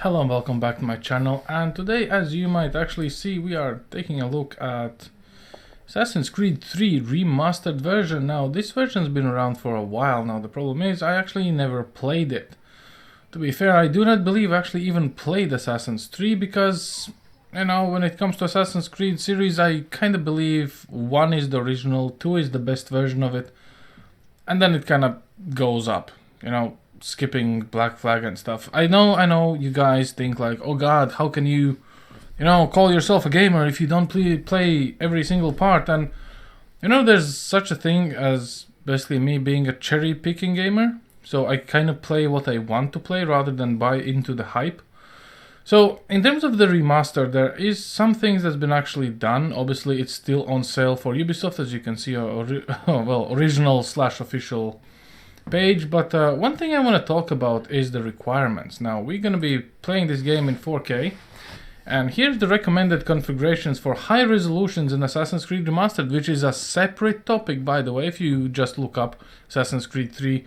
Hello and welcome back to my channel, and today, as you might actually see, we are taking a look at Assassin's Creed 3 Remastered version. Now, this version's been around for a while now. The problem is I actually never played it. To be fair, I do not believe I actually even played Assassin's 3 because, you know, when it comes to Assassin's Creed series, I kind of believe 1 is the original, 2 is the best version of it, and then it kind of goes up, you know, skipping Black Flag and stuff. I know you guys think like, oh god, how can you call yourself a gamer if you don't play every single part? And there's such a thing as basically me being a cherry picking gamer, so I kind of play what I want to play rather than buy into the hype. So in terms of the remaster, there is some things that's been actually done. Obviously it's still on sale for Ubisoft, as you can see, original/official page, but one thing I want to talk about is the requirements. Now, we're going to be playing this game in 4K, and here's the recommended configurations for high resolutions in Assassin's Creed Remastered, which is a separate topic, by the way. If you just look up Assassin's Creed 3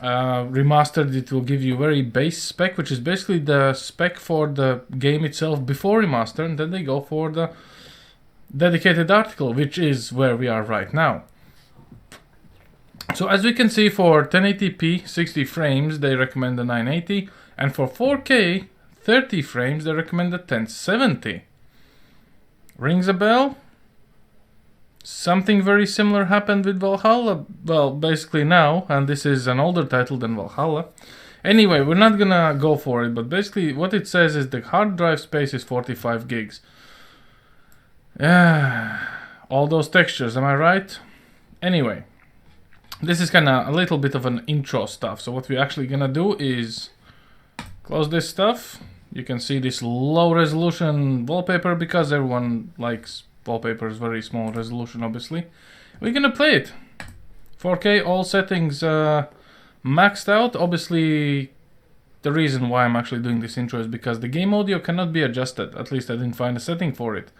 Remastered, it will give you very base spec, which is basically the spec for the game itself before Remaster, and then they go for the dedicated article, which is where we are right now. So as we can see, for 1080p 60 frames they recommend the 980, and for 4K 30 frames they recommend the 1070. Rings a bell? Something very similar happened with Valhalla. Well, basically now, and this is an older title than Valhalla. Anyway, we're not gonna go for it, but basically what it says is the hard drive space is 45 gigs. All those textures, am I right? Anyway, this is kind of a little bit of an intro stuff. So what we're actually gonna do is close this stuff. You can see this low resolution wallpaper because everyone likes wallpapers, very small resolution, obviously. We're gonna play it. 4K, all settings maxed out. Obviously, the reason why I'm actually doing this intro is because the game audio cannot be adjusted. At least I didn't find a setting for it.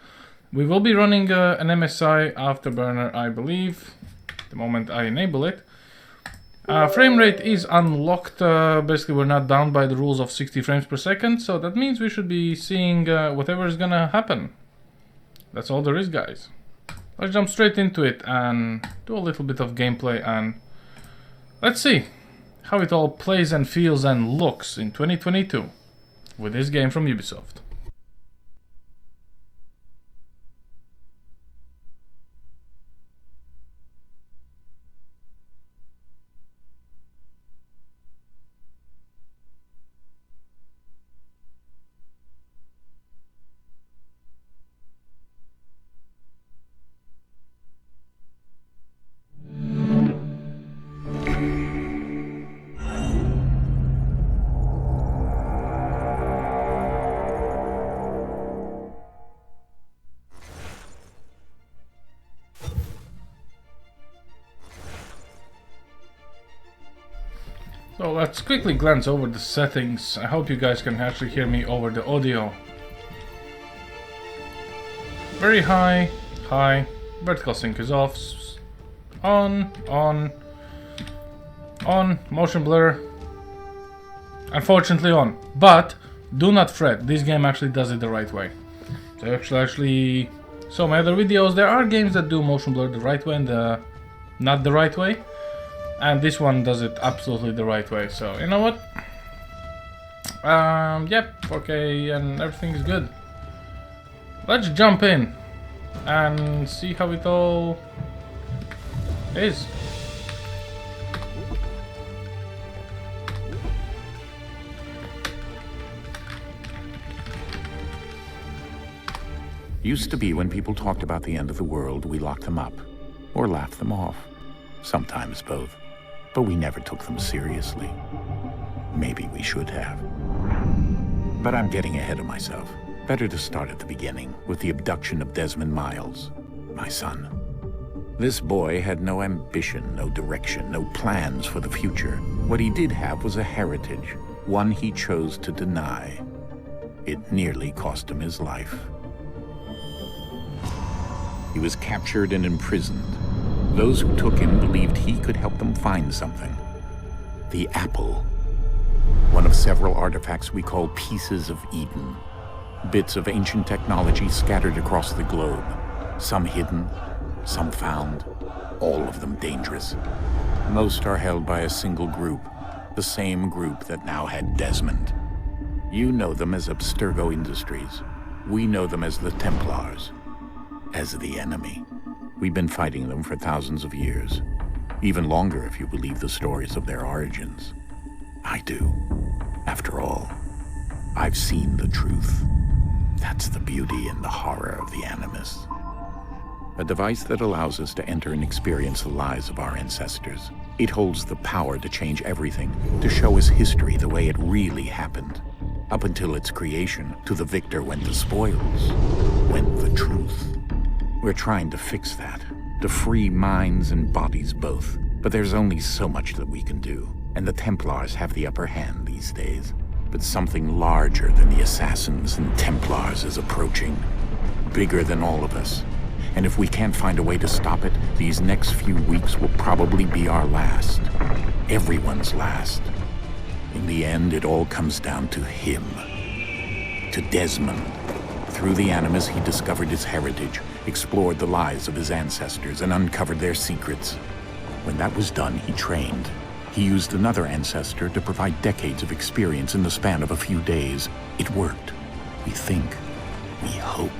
We will be running an MSI Afterburner, I believe, the moment I enable it. Frame rate is unlocked. Basically, we're not bound by the rules of 60 frames per second, so that means we should be seeing whatever is gonna happen. That's all there is, guys. Let's jump straight into it and do a little bit of gameplay, and let's see how it all plays and feels and looks in 2022 with this game from Ubisoft. So let's quickly glance over the settings. I hope you guys can actually hear me over the audio. Very high, vertical sync is off, on, motion blur, unfortunately on. But do not fret, this game actually does it the right way. So actually, so my other videos, there are games that do motion blur the right way and not the right way. And this one does it absolutely the right way, so you know what? Yep, 4K and everything is good. Let's jump in and see how it all is. Used to be when people talked about the end of the world, we locked them up or laughed them off. Sometimes both. But we never took them seriously. Maybe we should have. But I'm getting ahead of myself. Better to start at the beginning, with the abduction of Desmond Miles, my son. This boy had no ambition, no direction, no plans for the future. What he did have was a heritage, one he chose to deny. It nearly cost him his life. He was captured and imprisoned. Those who took him believed he could help them find something. The apple. One of of several artifacts we call Pieces of Eden. Bits of ancient technology scattered across the globe. Some hidden, some found, all of them dangerous. Most are held by a single group, the same group that now had Desmond. You know them as Abstergo Industries. We know them as the Templars, as the enemy. We've been fighting them for thousands of years, even longer if you believe the stories of their origins. I do. After all, I've seen the truth. That's the beauty and the horror of the Animus. A device that allows us to enter and experience the lives of our ancestors. It holds the power to change everything, to show us history the way it really happened. Up until its creation, to the victor went the spoils, went the truth. We're trying to fix that, to free minds and bodies both. But there's only so much that we can do, and the Templars have the upper hand these days. But something larger than the Assassins and Templars is approaching, bigger than all of us. And if we can't find a way to stop it, these next few weeks will probably be our last. Everyone's last. In the end, it all comes down to him. To Desmond. Through the Animus, he discovered his heritage, explored the lives of his ancestors, and uncovered their secrets. When that was done, he trained. He used another ancestor to provide decades of experience in the span of a few days. It worked. We think. We hope.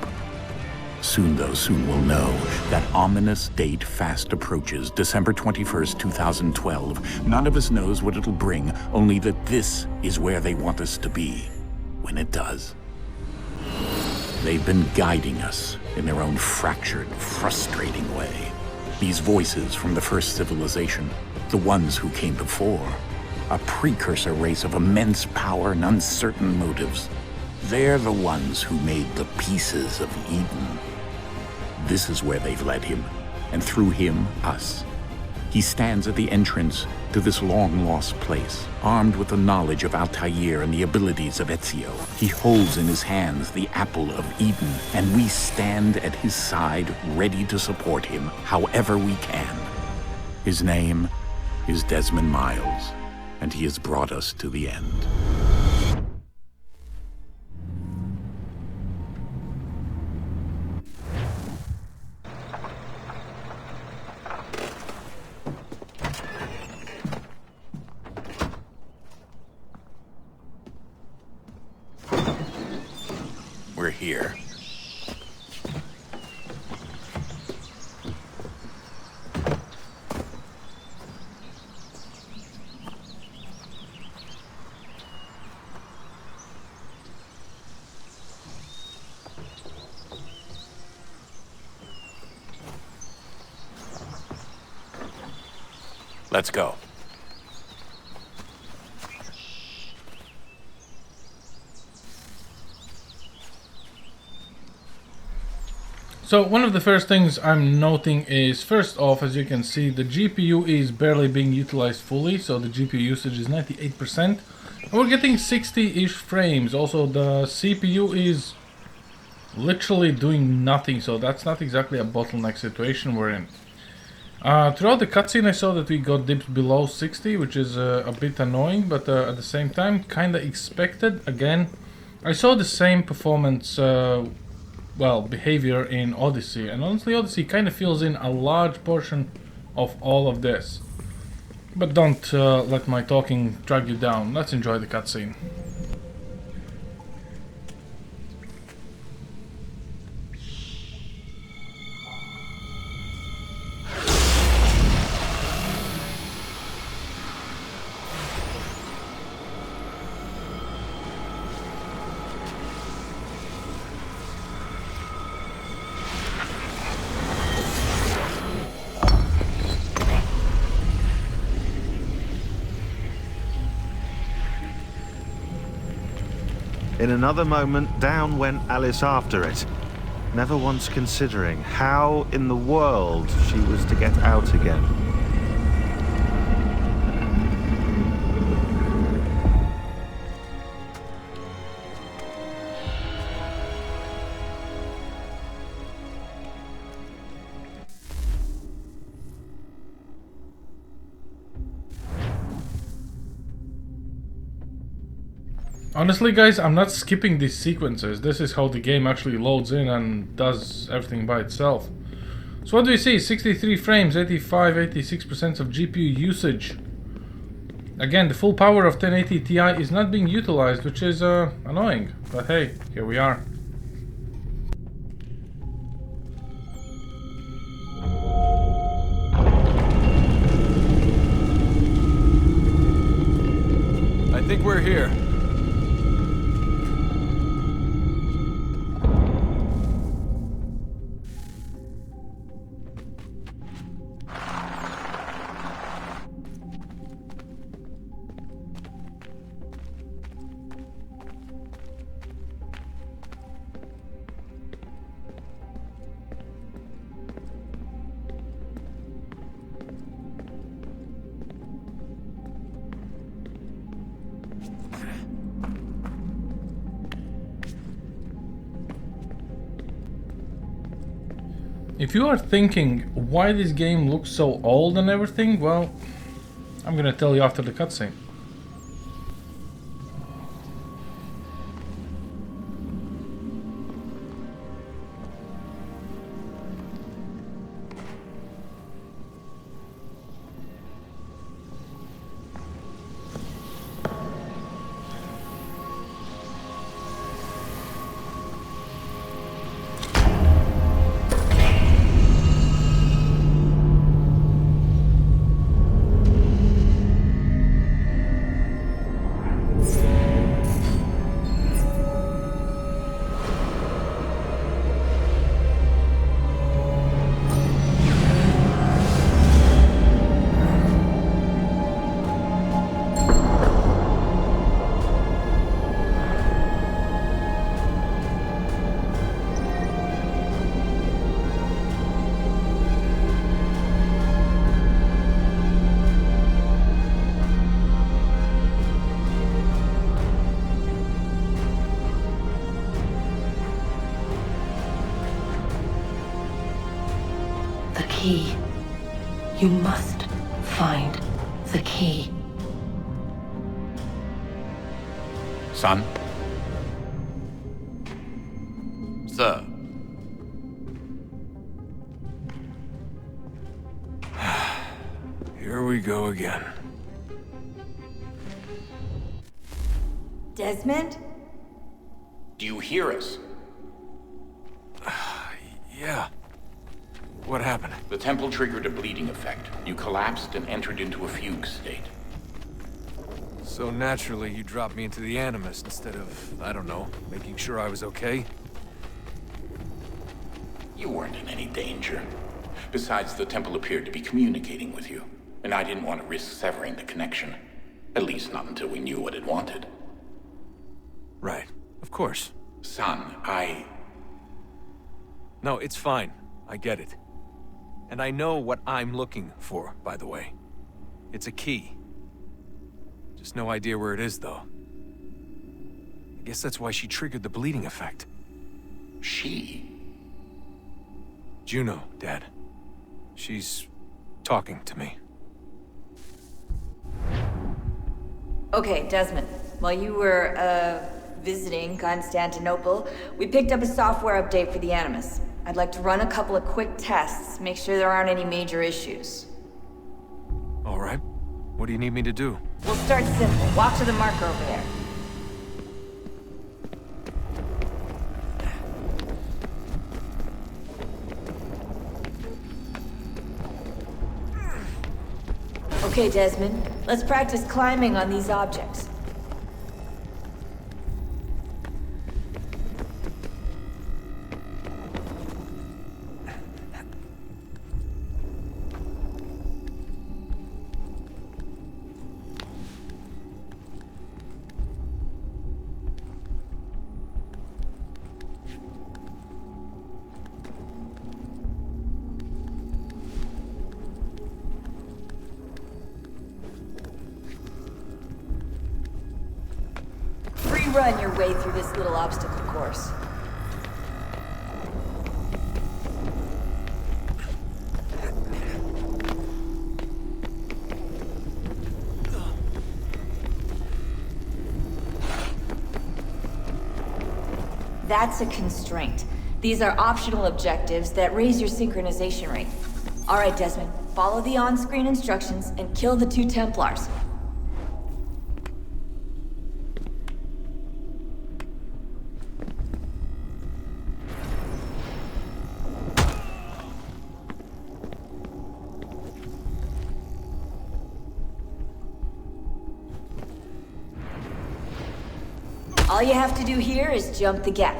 Soon, though, soon we'll know. That ominous date fast approaches, December 21st, 2012. None of us knows what it'll bring, only that this is where they want us to be, when it does. They've been guiding us in their own fractured, frustrating way. These voices from the first civilization, the ones who came before, a precursor race of immense power and uncertain motives. They're the ones who made the Pieces of Eden. This is where they've led him, and through him, us. He stands at the entrance to this long-lost place, armed with the knowledge of Altair and the abilities of Ezio. He holds in his hands the Apple of Eden, and we stand at his side, ready to support him however we can. His name is Desmond Miles, and he has brought us to the end. We're here. Let's go. So one of the first things I'm noting is, first off, as you can see, the GPU is barely being utilized fully, so the GPU usage is 98%. And we're getting 60-ish frames. Also, the CPU is literally doing nothing, so that's not exactly a bottleneck situation we're in. Throughout the cutscene I saw that we got dips below 60, which is a bit annoying, but at the same time kinda expected. Again, I saw the same performance behavior in Odyssey, and honestly Odyssey kind of fills in a large portion of all of this. But don't let my talking drag you down. Let's enjoy the cutscene. In another moment, down went Alice after it, never once considering how in the world she was to get out again. Honestly, guys, I'm not skipping these sequences. This is how the game actually loads in and does everything by itself. So what do we see? 63 frames, 86% of GPU usage. Again, the full power of 1080 Ti is not being utilized, which is annoying. But hey, here we are. I think we're here. If you are thinking why this game looks so old and everything, well, I'm gonna tell you after the cutscene. The key. You must find the key. Son? Sir. Here we go again. Desmond? Do you hear us? Yeah. What happened? The temple triggered a bleeding effect. You collapsed and entered into a fugue state. So naturally, you dropped me into the Animus instead of, I don't know, making sure I was okay? You weren't in any danger. Besides, the temple appeared to be communicating with you, and I didn't want to risk severing the connection. At least not until we knew what it wanted. Right. Of course. Son, No, it's fine. I get it. And I know what I'm looking for, by the way. It's a key. Just no idea where it is, though. I guess that's why she triggered the bleeding effect. She? Juno, Dad. She's talking to me. Okay, Desmond. While you were, visiting Constantinople, we picked up a software update for the Animus. I'd like to run a couple of quick tests, make sure there aren't any major issues. All right. What do you need me to do? We'll start simple. Walk to the marker over there. Okay, Desmond. Let's practice climbing on these objects. Run your way through this little obstacle course. that's a constraint. These are optional objectives that raise your synchronization rate. Alright, Desmond, follow the on-screen instructions and kill the 2 Templars. All you have to do here is jump the gap.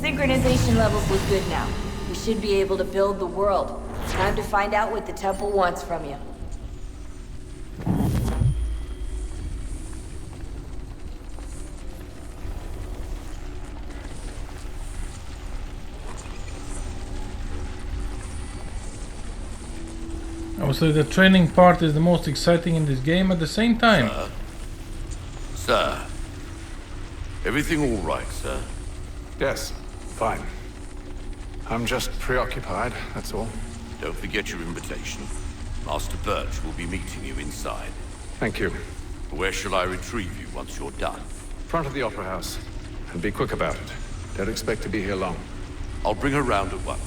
Synchronization levels look good now. We should be able to build the world. Time to find out what the temple wants from you. Obviously the training part is the most exciting in this game at the same time. Sir. Everything all right, sir? Yes, fine. I'm just preoccupied, that's all. Don't forget your invitation. Master Birch will be meeting you inside. Thank you. Where shall I retrieve you once you're done? Front of the Opera House. And be quick about it. Don't expect to be here long. I'll bring her round at once.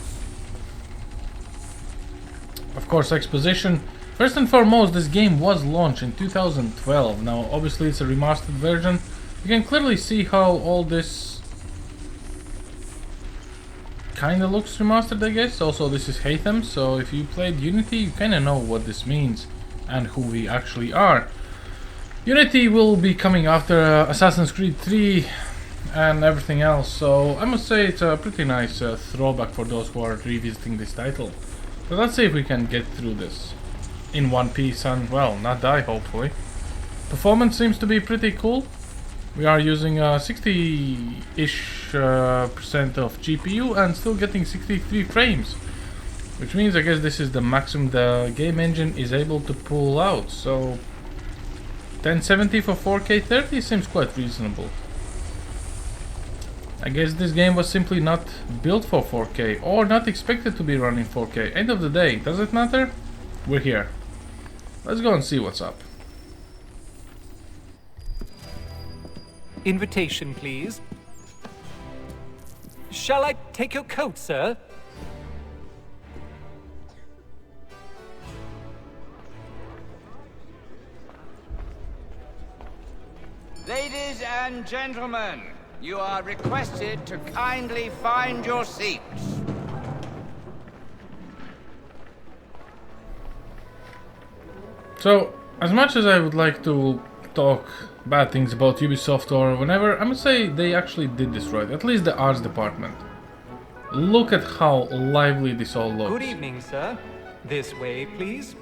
Of course, exposition. First and foremost, this game was launched in 2012. Now, obviously it's a remastered version. You can clearly see how all this kinda looks remastered, I guess. Also, this is Hatham, so if you played Unity, you kinda know what this means and who we actually are. Unity will be coming after Assassin's Creed 3 and everything else, so I must say it's a pretty nice throwback for those who are revisiting this title. So let's see if we can get through this in one piece and, well, not die, hopefully. Performance seems to be pretty cool. We are using 60-ish percent of GPU and still getting 63 frames. Which means, I guess, this is the maximum the game engine is able to pull out. So 1070 for 4K 30 seems quite reasonable. I guess this game was simply not built for 4K or not expected to be running 4K. End of the day, does it matter? We're here. Let's go and see what's up. Invitation, please. Shall I take your coat, sir? Ladies and gentlemen, you are requested to kindly find your seats. So, as much as I would like to talk bad things about Ubisoft or whenever, I must say they actually did this right, at least the arts department. Look at how lively this all looks. Good evening, sir. This way, please.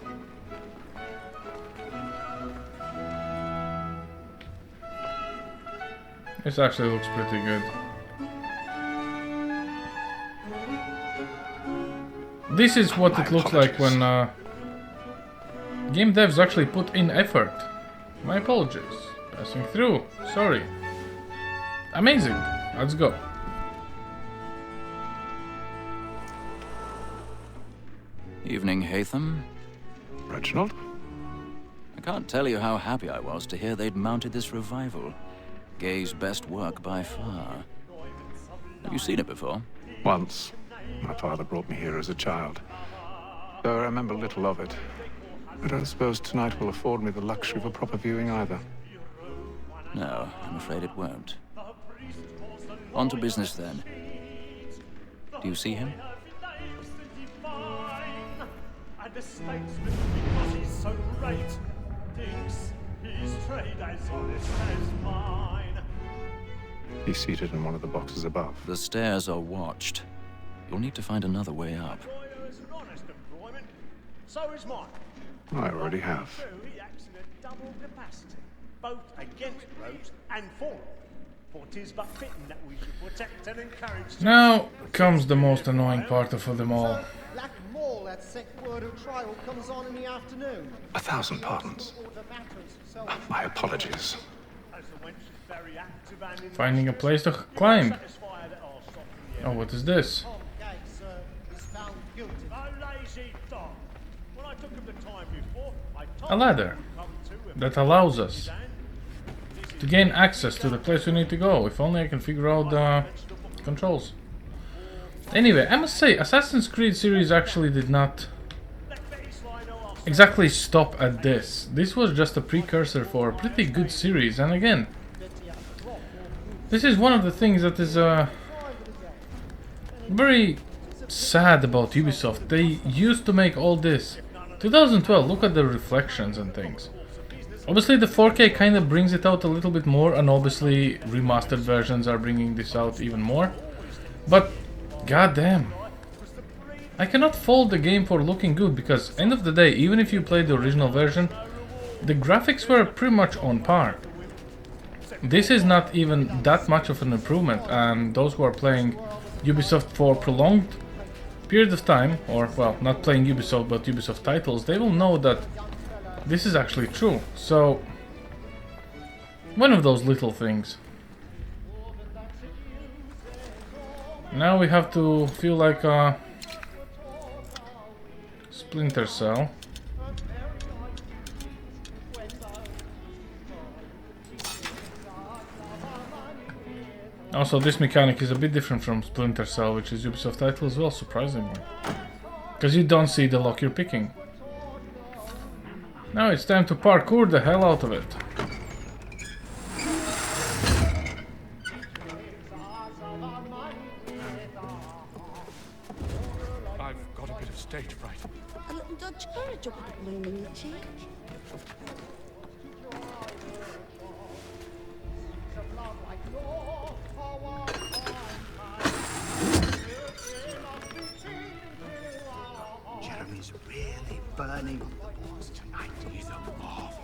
This actually looks pretty good. This is what it looks like when game devs actually put in effort. My apologies. Passing through. Sorry. Amazing. Let's go. Evening, Hatham. Reginald? I can't tell you how happy I was to hear they'd mounted this revival. Gay's best work by far. Have you seen it before? Once. My father brought me here as a child. Though I remember little of it. I don't suppose tonight will afford me the luxury of a proper viewing either. No, I'm afraid it won't. On to business then. Do you see him? And the statesman, because he's so great, thinks his trade as honest as mine. He's seated in one of the boxes above. The stairs are watched. You'll need to find another way up. Employer is an honest employment. So is mine. I already have. He acts in a double capacity, both against rogues and for them. For 'tis but fitting that we should protect and encourage. Now comes the most annoying part of them all. Lack more that sick word of trial comes on in the afternoon. 1,000 pardons. My apologies. Finding a place to climb. Oh, what is this? A ladder that allows us to gain access to the place we need to go. If only I can figure out the controls. Anyway, I must say, Assassin's Creed series actually did not exactly stop at this. This was just a precursor for a pretty good series, and again, this is one of the things that is very sad about Ubisoft. They used to make all this. 2012, look at the reflections and things. Obviously the 4K kind of brings it out a little bit more, and obviously remastered versions are bringing this out even more. But goddamn, I cannot fault the game for looking good, because end of the day, even if you played the original version, the graphics were pretty much on par. This is not even that much of an improvement, and those who are playing Ubisoft for prolonged period of time, or well, not playing Ubisoft but Ubisoft titles, they will know that this is actually true. So, one of those little things. Now we have to feel like a Splinter Cell. Also, this mechanic is a bit different from Splinter Cell, which is Ubisoft title as well, surprisingly. Because you don't see the lock you're picking. Now it's time to parkour the hell out of it. I've got a bit of stage fright. A little Dutch courage up with the bloom in your cheek. Jeremy's really burning on the boards tonight. He's a marvel.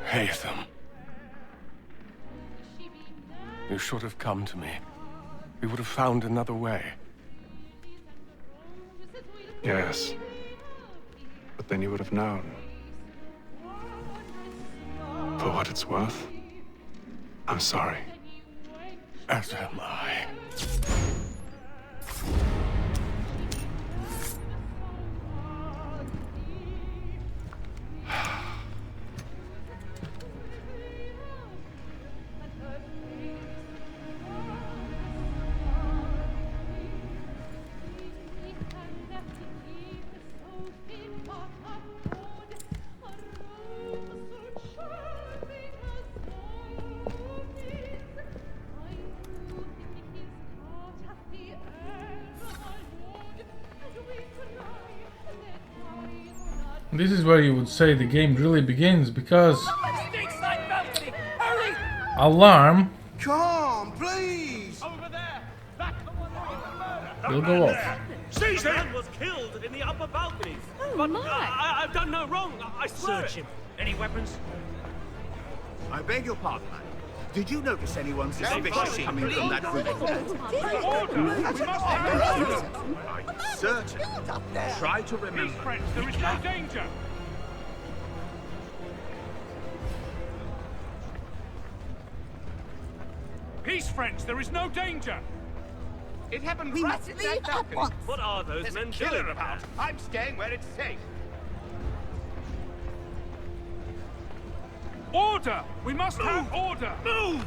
Haytham. You should have come to me. We would have found another way. Yes. But then you would have known. For what it's worth, I'm sorry. As am I. This is where you would say the game really begins, because alarm Come, please! Over there! That's the one that will go off. Caesar was killed in the upper balconies. Oh, but my. I've done no wrong. I swear. Search him. Any weapons? I beg your pardon, man. Did you notice anyone suspicious coming from that room? I'm certain. Try to remember. Peace, friends. There is no danger. Peace, friends. There is no danger. It happened We right must at leave that at balcony. once. What are those There's men a killer doing about. I'm staying where it's safe. Order! We must have order. Move!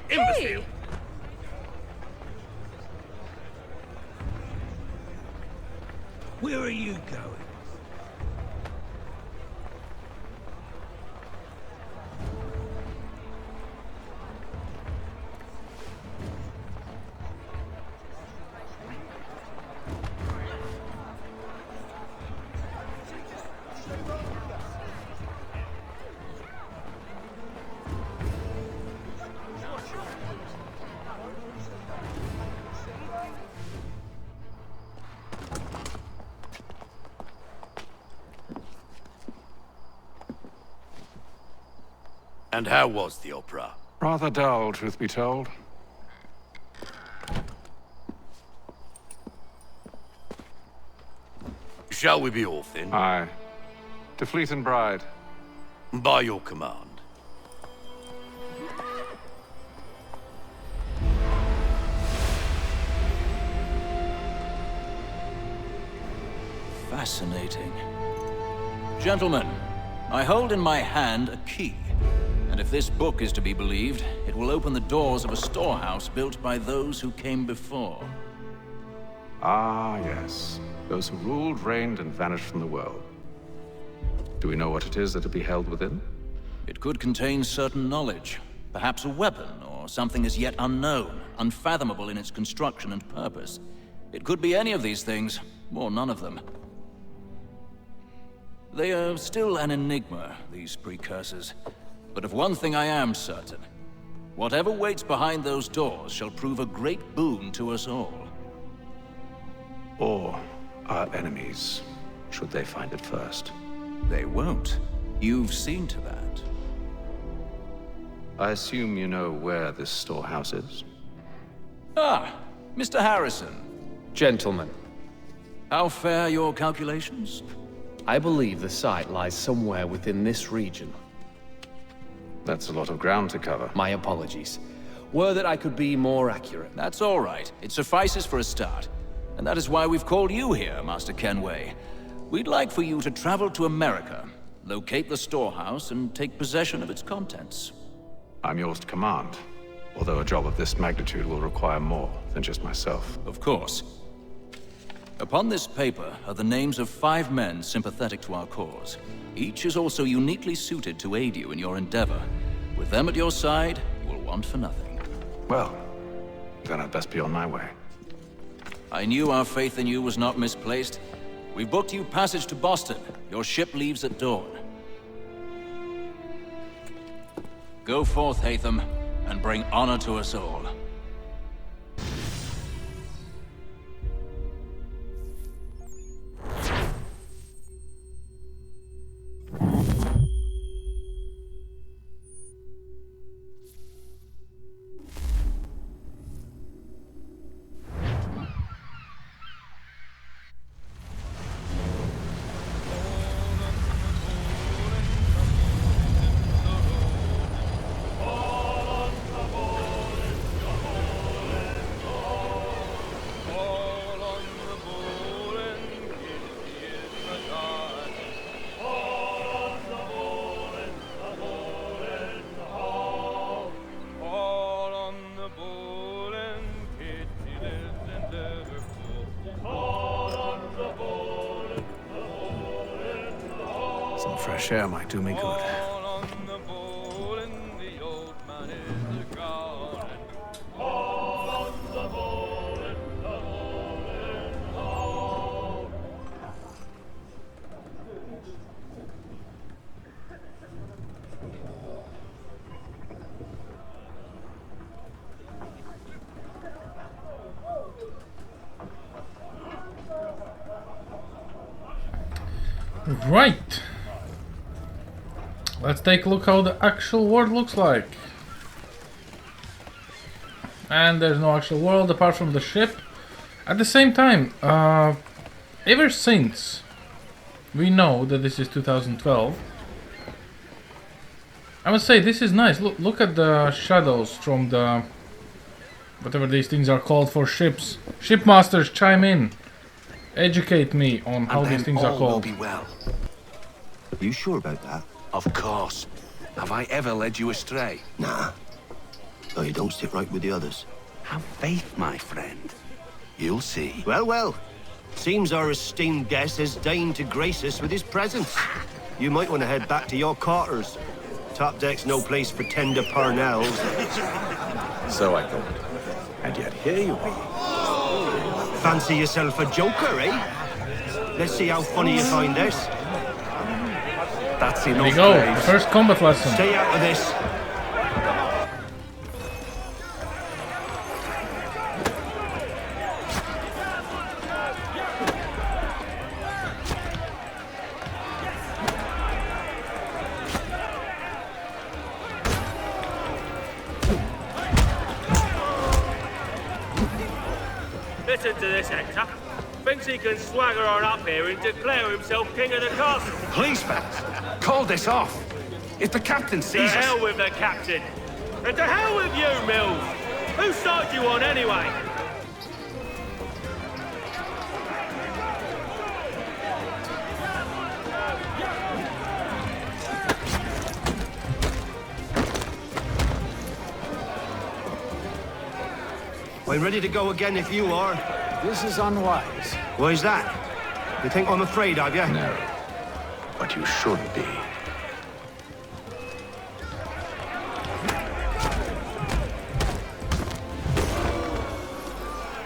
Hey! Where are you going? And how was the opera? Rather dull, truth be told. Shall we be off then? Aye. To Fleet and Bride. By your command. Fascinating. Gentlemen, I hold in my hand a key. And if this book is to be believed, it will open the doors of a storehouse built by those who came before. Ah, yes. Those who ruled, reigned, and vanished from the world. Do we know what it is that will be held within? It could contain certain knowledge. Perhaps a weapon, or something as yet unknown, unfathomable in its construction and purpose. It could be any of these things, or none of them. They are still an enigma, these precursors. But of one thing I am certain. Whatever waits behind those doors shall prove a great boon to us all. Or our enemies, should they find it first. They won't. You've seen to that. I assume you know where this storehouse is? Ah, Mr. Harrison. Gentlemen. How fare your calculations? I believe the site lies somewhere within this region. That's a lot of ground to cover. My apologies. Were that I could be more accurate. That's all right. It suffices for a start. And that is why we've called you here, Master Kenway. We'd like for you to travel to America, locate the storehouse, and take possession of its contents. I'm yours to command. Although a job of this magnitude will require more than just myself. Of course. Upon this paper are the names of 5 men sympathetic to our cause. Each is also uniquely suited to aid you in your endeavor. With them at your side, you will want for nothing. Well, then I'd best be on my way. I knew our faith in you was not misplaced. We've booked you passage to Boston. Your ship leaves at dawn. Go forth, Hatham, and bring honor to us all. Fresh air might do me good. Right. Let's take a look how the actual world looks like. And there's no actual world apart from the ship. At the same time, ever since we know that this is 2012, I must say this is nice. Look at the shadows from the whatever these things are called for ships. Shipmasters, chime in. Educate me on how these things are called. Will be well. Are you sure about that? Of course. Have I ever led you astray? Nah. No, you don't sit right with the others. Have faith, my friend. You'll see. Well, well. Seems our esteemed guest has deigned to grace us with his presence. You might want to head back to your quarters. Top deck's no place for tender parnells. So I thought. And yet here you are. Fancy yourself a joker, eh? Let's see how funny you find this. That's There enough. we go. The first combat lesson. Stay out of this. Listen to this, Hector. Thinks he can swagger on up here and declare himself king of the castle. Please, fellas, call this off. If the captain To sees us... hell with the captain. And to hell with you, Mills. Whose side you on, anyway? I'm ready to go again if you are. This is unwise. Why's that? You think I'm afraid of you? No. But you should be.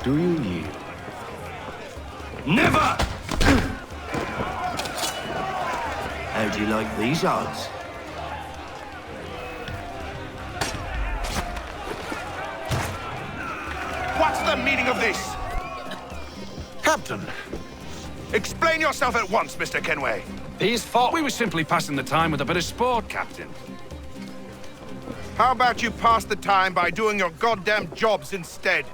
Do you yield? Never! How'd you like these odds? What's the meaning of this? Captain, explain yourself at once, Mr. Kenway. These thought we were simply passing the time with a bit of sport, Captain. How about you pass the time by doing your goddamn jobs instead?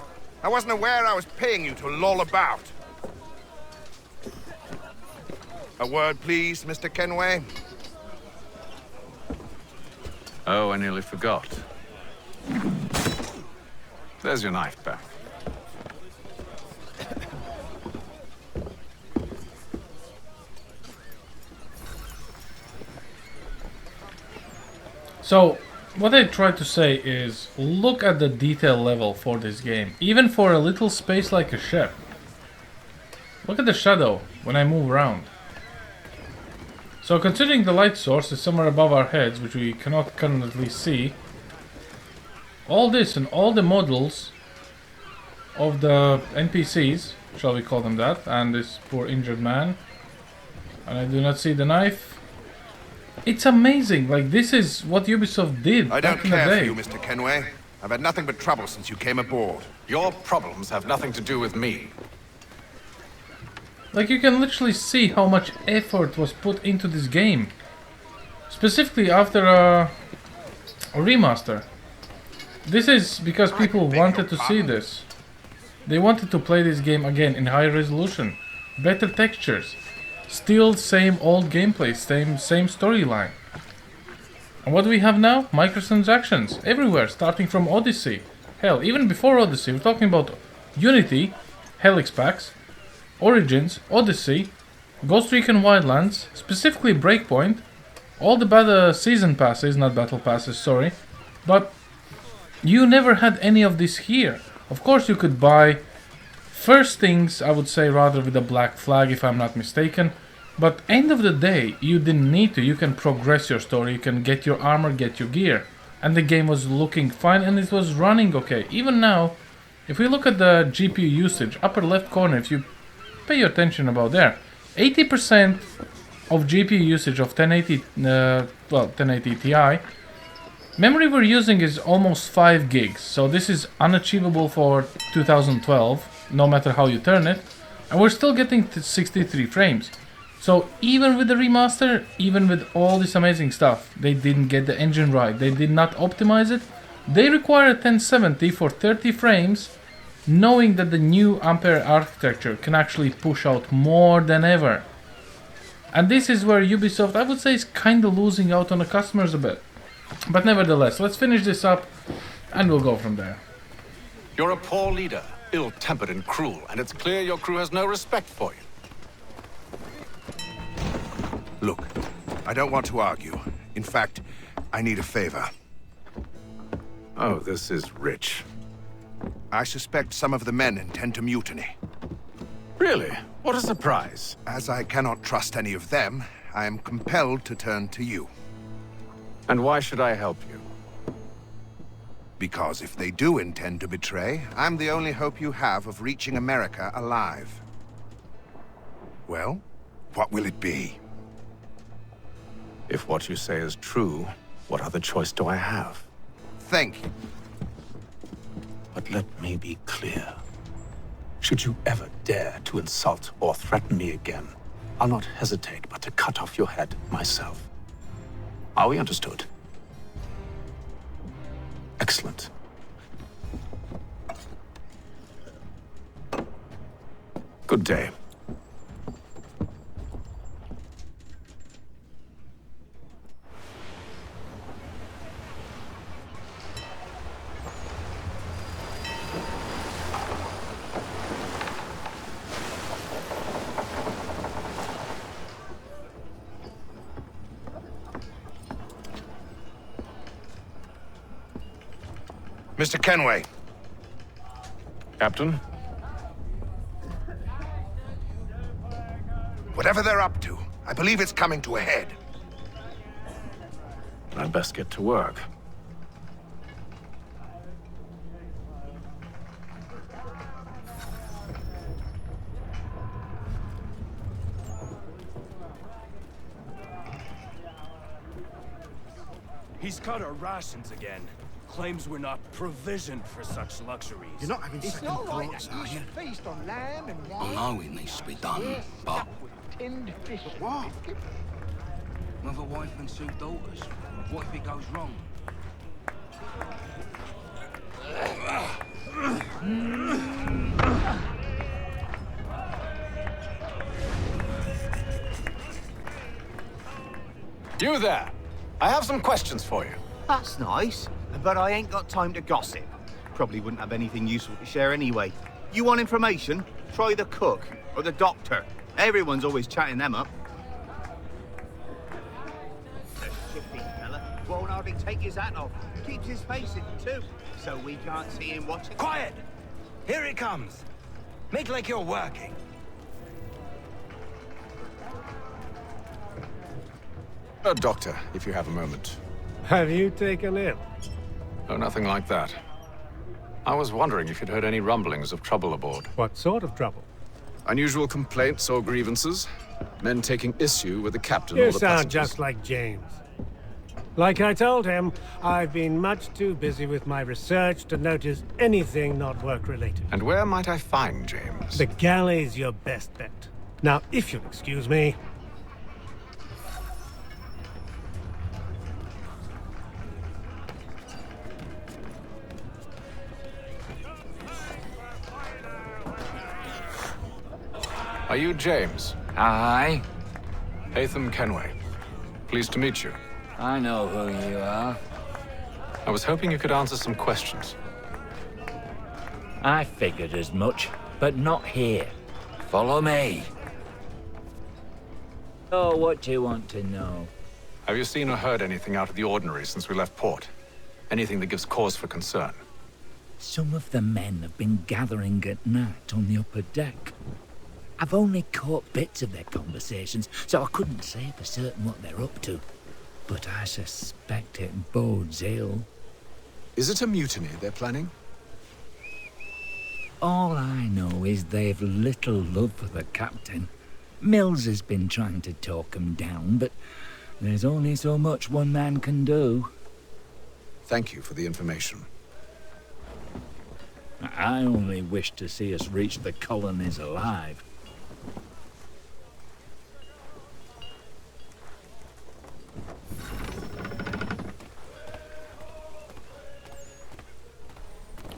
I wasn't aware I was paying you to loll about. A word, please, Mr. Kenway. Oh, I nearly forgot. There's your knife back. So, what I try to say is, look at the detail level for this game. Even for a little space like a ship. Look at the shadow when I move around. So, considering the light source is somewhere above our heads, which we cannot currently see, all this and all the models of the NPCs, shall we call them that, and this poor injured man, and I do not see the knife. It's amazing, like this is what Ubisoft did I don't back in the care day. for you, Mr. Kenway. I've had nothing but trouble since you came aboard. Your problems have nothing to do with me. Like you can literally see how much effort was put into this game. Specifically after a remaster. This is because people wanted to see this. They wanted to play this game again in high resolution. Better textures. Still same old gameplay, same storyline. And what do we have now? Microtransactions everywhere, starting from Odyssey. Hell, even before Odyssey, we're talking about Unity, Helix packs, Origins, Odyssey, Ghost Recon Wildlands, specifically Breakpoint, all the bad season passes, not battle passes, sorry, but you never had any of this here. Of course you could buy first things, I would say, rather with a black flag if I'm not mistaken, but end of the day you didn't need to. You can progress your story, you can get your armor, get your gear, and the game was looking fine and it was running okay. Even now, if we look at the GPU usage, upper left corner, if you pay your attention about there, 80% of GPU usage of 1080 Ti, memory we're using is almost 5 gigs, so this is unachievable for 2012. No matter how you turn it, and we're still getting to 63 frames. So even with the remaster, even with all this amazing stuff, they didn't get the engine right, they did not optimize it. They require a 1070 for 30 frames, knowing that the new Ampere architecture can actually push out more than ever. And this is where Ubisoft, I would say, is kind of losing out on the customers a bit. But nevertheless, let's finish this up and we'll go from there. You're a poor leader. Ill-tempered and cruel, and it's clear your crew has no respect for you. Look, I don't want to argue. In fact, I need a favor. Oh, this is rich. I suspect some of the men intend to mutiny. Really? What a surprise. As I cannot trust any of them, I am compelled to turn to you. And why should I help you? Because if they do intend to betray, I'm the only hope you have of reaching America alive. Well, what will it be? If what you say is true, what other choice do I have? Thank you. But let me be clear. Should you ever dare to insult or threaten me again, I'll not hesitate but to cut off your head myself. Are we understood? Excellent. Good day. Mr. Kenway. Captain? Whatever they're up to, I believe it's coming to a head. I'd best get to work. He's cut our rations again. Claims we're not provisioned for such luxuries. You're not having second thoughts, are you? Feast on lamb and I know it needs to be done, but tinned fish. What? with a wife and 2 daughters. What if it goes wrong? You there! I have some questions for you. That's nice, but I ain't got time to gossip. Probably wouldn't have anything useful to share anyway. You want information? Try the cook or the doctor. Everyone's always chatting them up. The shifty fella won't hardly take his hat off. Keeps his face in too, so we can't see him watching. Quiet! Here it comes. Make like you're working. Doctor, if you have a moment. Have you taken ill? Oh, nothing like that. I was wondering if you'd heard any rumblings of trouble aboard. What sort of trouble? Unusual complaints or grievances? Men taking issue with the captain You or the sound passengers? just like James. Like I told him, I've been much too busy with my research to notice anything not work-related. And where might I find James? The galley's your best bet. Now, if you'll excuse me... Are you James? Aye. Hatham Kenway. Pleased to meet you. I know who you are. I was hoping you could answer some questions. I figured as much, but not here. Follow me. Oh, what do you want to know? Have you seen or heard anything out of the ordinary since we left port? Anything that gives cause for concern? Some of the men have been gathering at night on the upper deck. I've only caught bits of their conversations, so I couldn't say for certain what they're up to. But I suspect it bodes ill. Is it a mutiny they're planning? All I know is they've little love for the captain. Mills has been trying to talk 'em down, but there's only so much one man can do. Thank you for the information. I only wish to see us reach the colonies alive.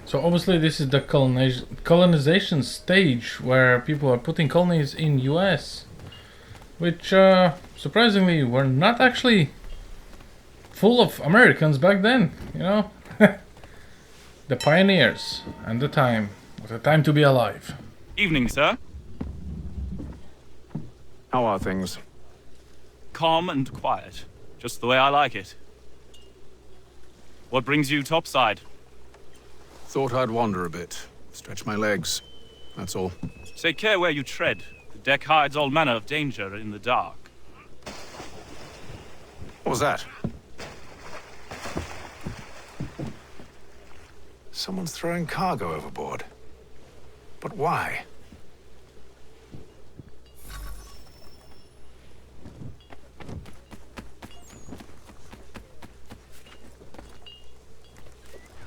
So obviously this is the colonization stage where people are putting colonies in US, which surprisingly were not actually full of Americans back then, you know. The pioneers and the time. What a time to be alive. Evening, sir. How are things? Calm and quiet. Just the way I like it. What brings you topside? Thought I'd wander a bit, stretch my legs. that's all. Take care where you tread. The deck hides all manner of danger in the dark. What was that? Someone's throwing cargo overboard. But why?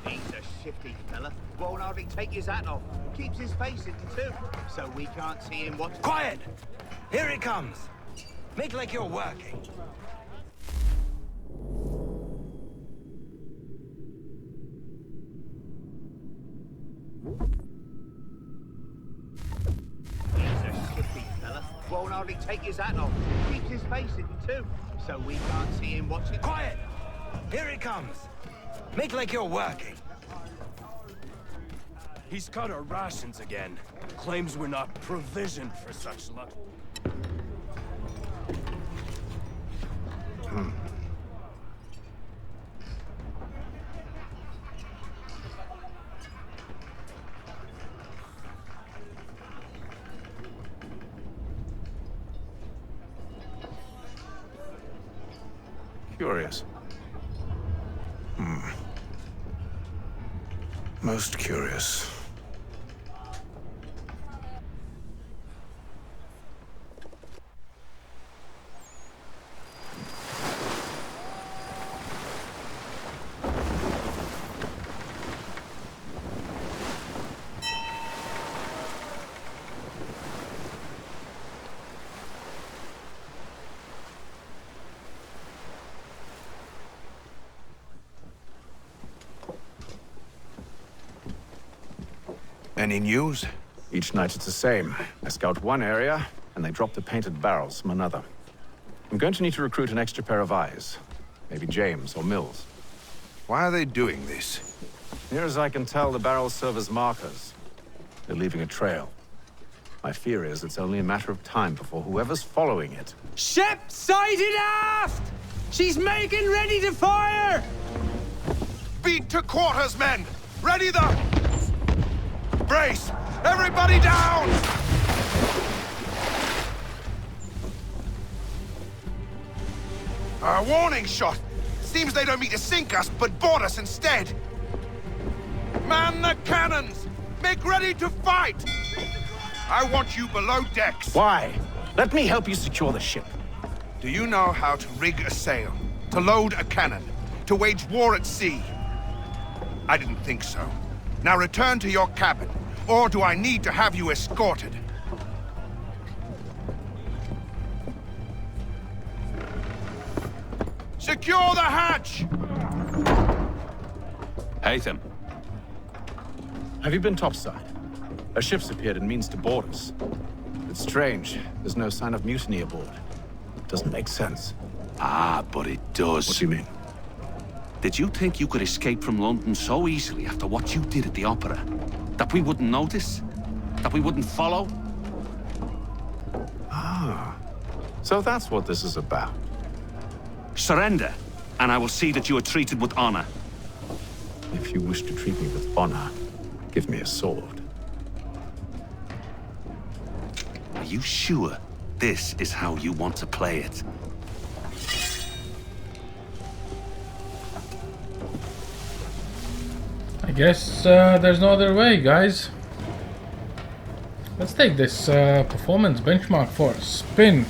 He's a shifty fella. Won't hardly take his hat off. Keeps his face into two, so we can't see him watch. Quiet! Here he comes. Make like you're working. He's a shifty fella. Won't hardly take his hat off. Keeps his face into two, so we can't see him watching. Quiet! Here he comes. Make like you're working. He's cut our rations again. Claims we're not provisioned for such luck. Curious. Most curious. Any news? Each night it's the same. I scout one area, and they drop the painted barrels from another. I'm going to need to recruit an extra pair of eyes. Maybe James or Mills. Why are they doing this? Near as I can tell, the barrels serve as markers. They're leaving a trail. My fear is it's only a matter of time before whoever's following it... Ship sighted aft! She's making ready to fire! Beat to quarters, men! Ready the... Brace! Everybody down! A warning shot! Seems they don't mean to sink us, but board us instead! Man the cannons! Make ready to fight! I want you below decks! Why? Let me help you secure the ship. Do you know how to rig a sail? To load a cannon? To wage war at sea? I didn't think so. Now return to your cabin. Or do I need to have you escorted? Secure the hatch! Haytham. Have you been topside? A ship's appeared and means to board us. It's strange. There's no sign of mutiny aboard. Doesn't make sense. Ah, but it does. What do you mean? Did you think you could escape from London so easily after what you did at the opera? That we wouldn't notice? That we wouldn't follow? Ah. So that's what this is about. Surrender, and I will see that you are treated with honor. If you wish to treat me with honor, give me a sword. Are you sure this is how you want to play it? I guess there's no other way, guys. Let's take this performance benchmark for a spin.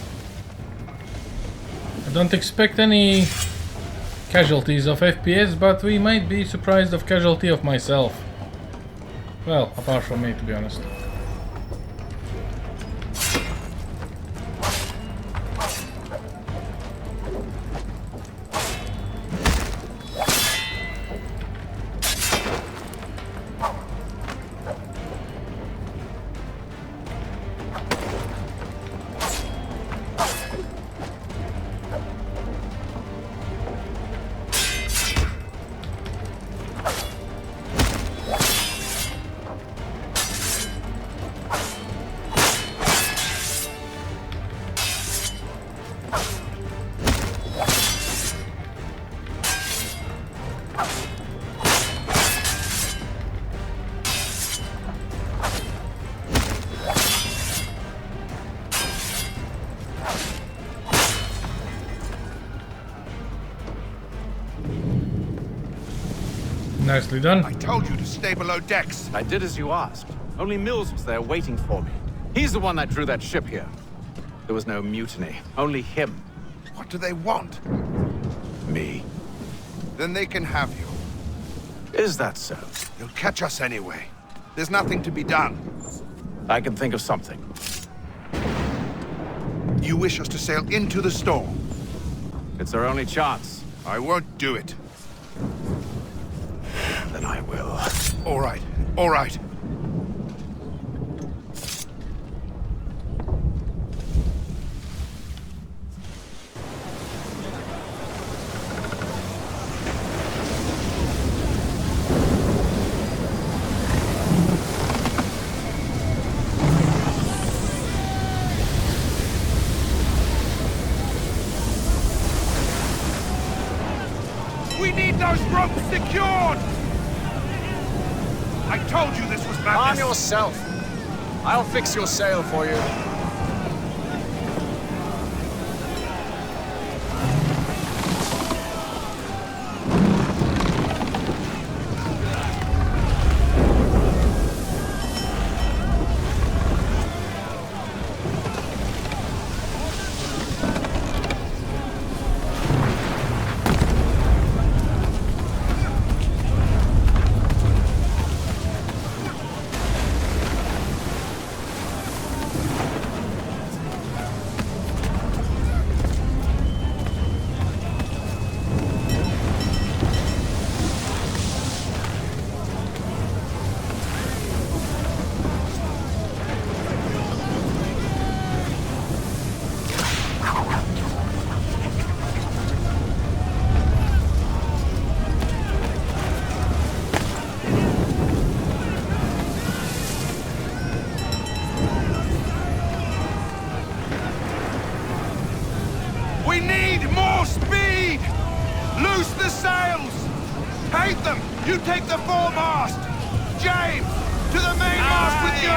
I don't expect any casualties of FPS, but we might be surprised of casualty of myself. Well, apart from me, to be honest. Nicely done. I told you to stay below decks. I did as you asked. Only Mills was there waiting for me. He's the one that drew that ship here. There was no mutiny, only him. What do they want? Me. Then they can have you. Is that so? You'll catch us anyway. There's nothing to be done. I can think of something. You wish us to sail into the storm? It's our only chance. I won't do it. Then I will. All right, all right. We need those ropes secured! I told you this was madness! Arm yourself. I'll fix your sail for you. We need more speed! Loose the sails! Hate them! You take the foremast! James! To the mainmast with you!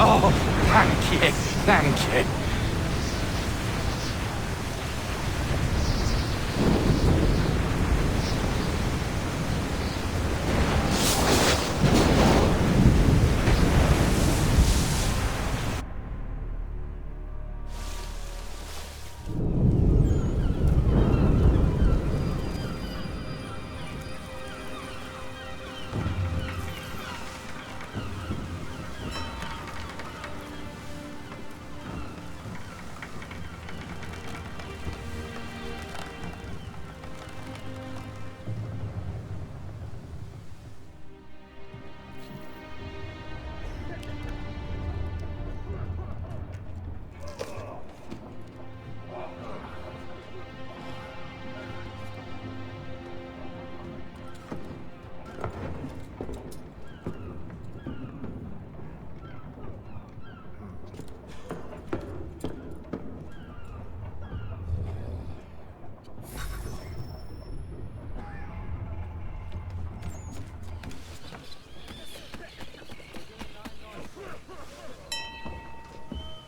Oh, thank you, thank you.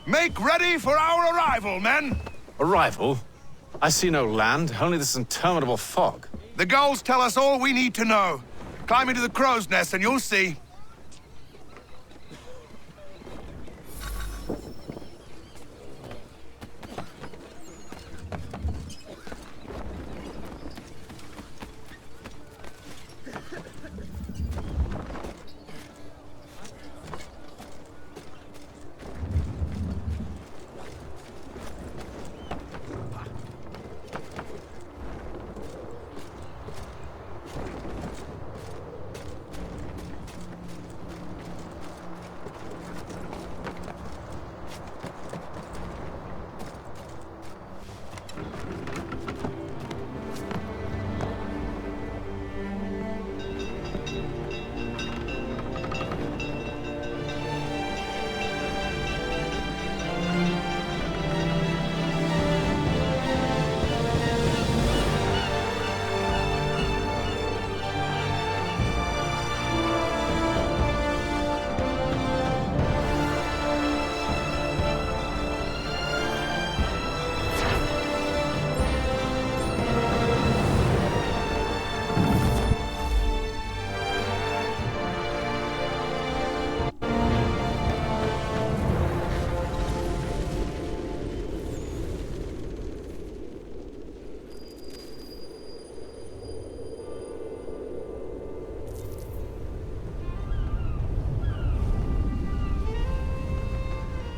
Make ready for our arrival, men! Arrival? I see no land, only this interminable fog. The gulls tell us all we need to know. Climb into the crow's nest and you'll see.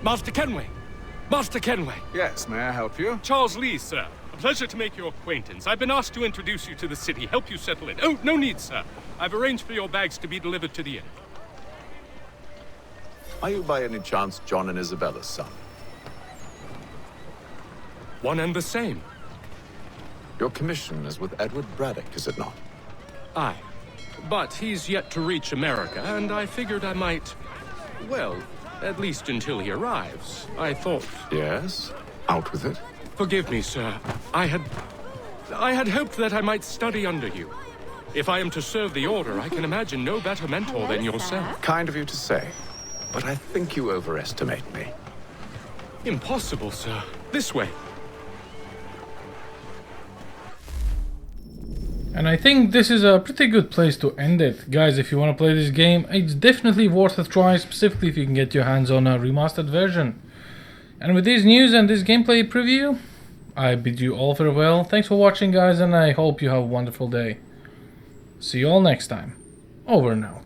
Master Kenway! Master Kenway! Yes, may I help you? Charles Lee, sir. A pleasure to make your acquaintance. I've been asked to introduce you to the city, help you settle in. Oh, no need, sir. I've arranged for your bags to be delivered to the inn. Are you by any chance John and Isabella's son? One and the same. Your commission is with Edward Braddock, is it not? Aye. But he's yet to reach America, and I figured I might... Well, at least until he arrives. I thought... Yes? Out with it. Forgive me, sir. I had hoped that I might study under you. If I am to serve the Order, I can imagine no better mentor than yourself. Kind of you to say, but I think you overestimate me. Impossible, sir. This way. And I think this is a pretty good place to end it. Guys, if you want to play this game, it's definitely worth a try, specifically if you can get your hands on a remastered version. And with this news and this gameplay preview, I bid you all farewell. Thanks for watching, guys, and I hope you have a wonderful day. See you all next time. Over and out.